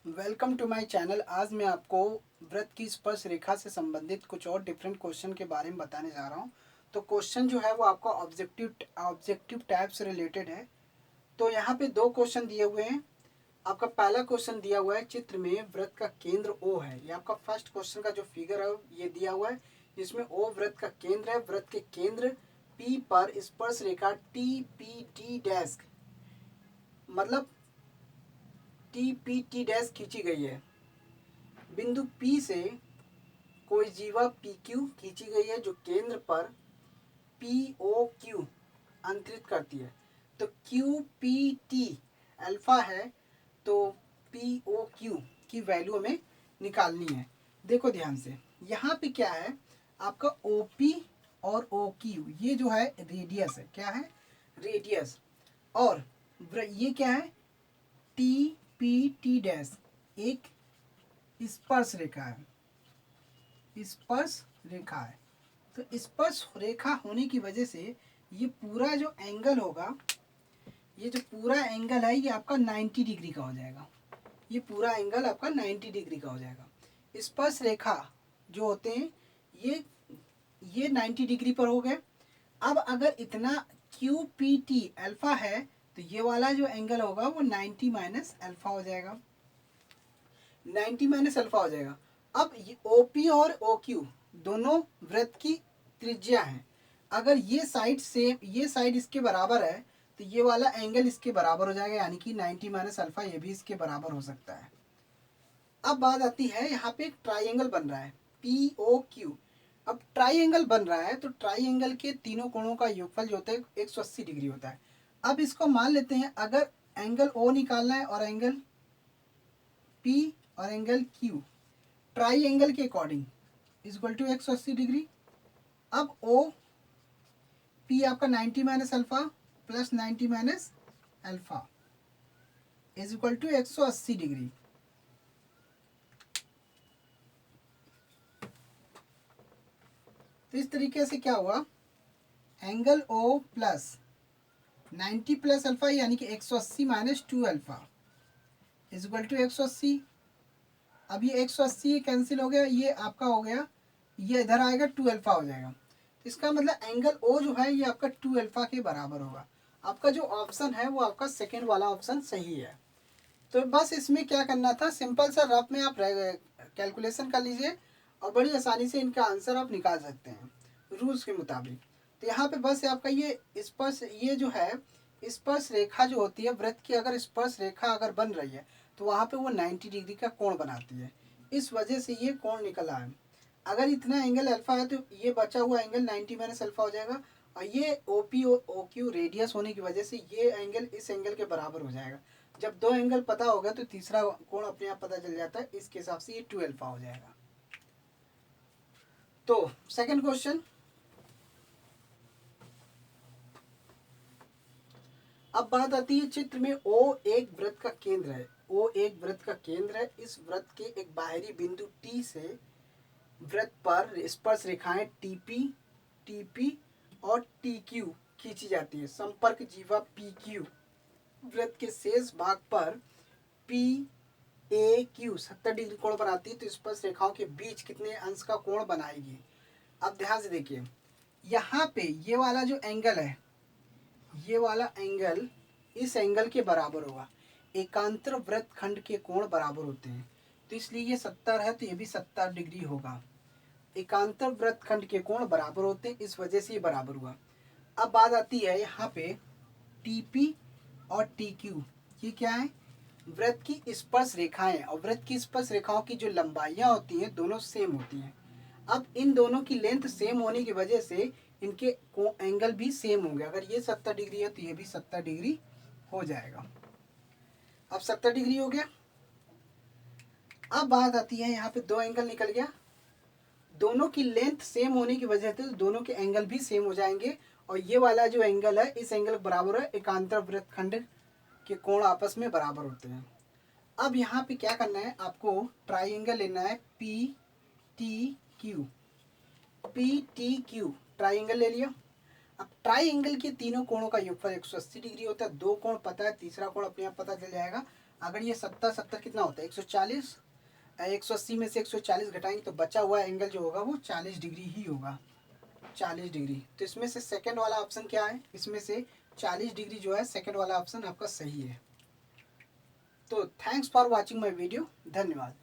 Welcome to my channel. आज मैं आपको वृत्त की स्पर्श रेखा से संबंधित कुछ और डिफरेंट क्वेश्चन के बारे में बताने जा रहा हूँ। तो क्वेश्चन जो है वो आपका ऑब्जेक्टिव टाइप से रिलेटेड है। तो यहाँ पे दो क्वेश्चन दिए हुए हैं। आपका पहला क्वेश्चन दिया हुआ है, चित्र में वृत्त का केंद्र ओ है। ये आपका फर्स्ट क्वेश्चन का जो फिगर है ये दिया हुआ है, जिसमें ओ वृत्त का केंद्र है। वृत्त के केंद्र पी पर स्पर्श रेखा टी पी टी डैश, मतलब टी पी टी डैश खींची गई है। बिंदु पी से कोई जीवा पी क्यू खींची गई है, जो केंद्र पर पी ओ क्यू अंतरित करती है। तो क्यू पी टी अल्फा है, तो पी ओ क्यू की वैल्यू हमें निकालनी है। देखो ध्यान से, यहाँ पे क्या है, आपका ओ पी और ओ क्यू ये जो है रेडियस है। क्या है? रेडियस। और ये क्या है? टी पी टी डैश एक स्पर्श रेखा है। स्पर्श रेखा है, तो स्पर्श रेखा होने की वजह से ये पूरा जो एंगल होगा, ये जो पूरा एंगल है ये आपका 90 डिग्री का हो जाएगा। ये पूरा एंगल आपका 90 डिग्री का हो जाएगा। स्पर्श रेखा जो होते हैं ये 90 डिग्री पर हो गए। अब अगर इतना क्यू पी टी अल्फा है, तो ये वाला जो एंगल होगा वो 90 माइनस अल्फा हो जाएगा। 90 माइनस अल्फा हो जाएगा। अब ओ पी और ओ क्यू दोनों वृत्त की त्रिज्या है। अगर ये साइड इसके बराबर है, तो ये वाला एंगल इसके बराबर हो जाएगा, यानी कि 90 माइनस अल्फा ये भी इसके बराबर हो सकता है। अब बात आती है, यहाँ पे एक ट्राइंगल बन रहा है पी ओ क्यू। अब ट्राइंगल बन रहा है, तो ट्राइंगल के तीनों कोणों का योगफल जो होता है 180 डिग्री होता है। अब इसको मान लेते हैं, अगर एंगल ओ निकालना है और एंगल पी और एंगल क्यू ट्राई एंगल के according is equal to 180 degree. अब ओ पी आपका 90 minus alpha plus 90 minus alpha is equal to 180 degree. तो इस तरीके से क्या हुआ, angle O plus 90 plus alpha यानी कि 180 minus 2 alpha is equal to 180। अब ये 180 कैंसिल हो गया, ये आपका हो गया, ये इधर आएगा 2 अल्फा हो जाएगा। तो इसका मतलब एंगल ओ जो है ये आपका 2 अल्फा के बराबर होगा। आपका जो ऑप्शन है वो आपका सेकेंड वाला ऑप्शन सही है। तो बस इसमें क्या करना था, सिंपल सा रफ में आप कैलकुलेशन कर लीजिए और बड़ी आसानी से इनका आंसर आप निकाल सकते हैं रूल्स के मुताबिक। तो यहाँ पे बस आपका ये स्पर्श, ये जो है स्पर्श रेखा जो होती है वृत्त की, अगर स्पर्श रेखा अगर बन रही है तो वहाँ पे वो 90 डिग्री का कोण बनाती है। इस वजह से ये कोण निकला है। अगर इतना एंगल अल्फा है तो ये बचा हुआ एंगल 90 माइनस अल्फा हो जाएगा, और ये O P O Q radius होने की वजह से ये एंगल इस एंगल के बराबर हो जाएगा। जब दो एंगल पता होगा तो तीसरा कोण अपने आप पता चल जाता है। इसके हिसाब से ये 2 अल्फा हो जाएगा। तो सेकंड क्वेश्चन, अब बात आती है, चित्र में ओ एक वृत्त का केंद्र है। ओ एक वृत्त का केंद्र है। इस वृत्त के एक बाहरी बिंदु टी से वृत्त पर स्पर्श रेखाएं टीपी टीपी और टी क्यू खींची जाती है। संपर्क जीवा पी क्यू वृत्त के शेष भाग पर पी ए क्यू 70 डिग्री कोण बनाती है। तो स्पर्श रेखाओं के बीच कितने अंश का कोण बनाएगी? अब ध्यान से देखिए, यहाँ पे ये वाला जो एंगल है, ये वाला एंगल इस एंगल के बराबर होगा। एकांतर वृत्त खंड के कोण बराबर होते हैं, तो इसलिए ये 70 है तो ये भी 70 डिग्री होगा। एकांतर वृत्त खंड के कोण बराबर होते हैं, इस वजह से ये बराबर हुआ। अब बात आती है यहाँ पे टीपी और टी क्यू, ये क्या है? वृत्त की स्पर्श रेखाएं, और वृत्त की स्पर्श रेखाओं की जो लंबाइयां होती हैं दोनों सेम होती हैं। अब इन दोनों की लेंथ सेम होने की वजह से इनके एंगल भी सेम होंगे। अगर ये 70 डिग्री है तो ये भी 70 डिग्री हो जाएगा। अब 70 डिग्री हो गया। अब बात आती है, यहाँ पे दो एंगल निकल गया, दोनों की लेंथ सेम होने की वजह से दोनों के एंगल भी सेम हो जाएंगे। और ये वाला जो एंगल है इस एंगल बराबर है, एकांतर वृत्त खंड के कोण आपस में बराबर होते हैं। अब यहाँ पे क्या करना है, आपको ट्राइंगल लेना है P T Q. P T Q triangle ले लिया। अब ट्राइंगल के तीनों कोणों का योगफल 180 डिग्री होता है। दो कोण पता है, तीसरा कोण अपने आप पता चल जाएगा। अगर ये 70 70 कितना होता है 140, 180 में से 140 घटाएंगे तो बचा हुआ एंगल जो होगा वो 40 डिग्री ही होगा, 40 डिग्री। तो इसमें से सेकंड वाला ऑप्शन क्या है, इसमें से 40 डिग्री जो है सेकंड वाला ऑप्शन आपका सही है। तो thanks for watching my video, धन्यवाद।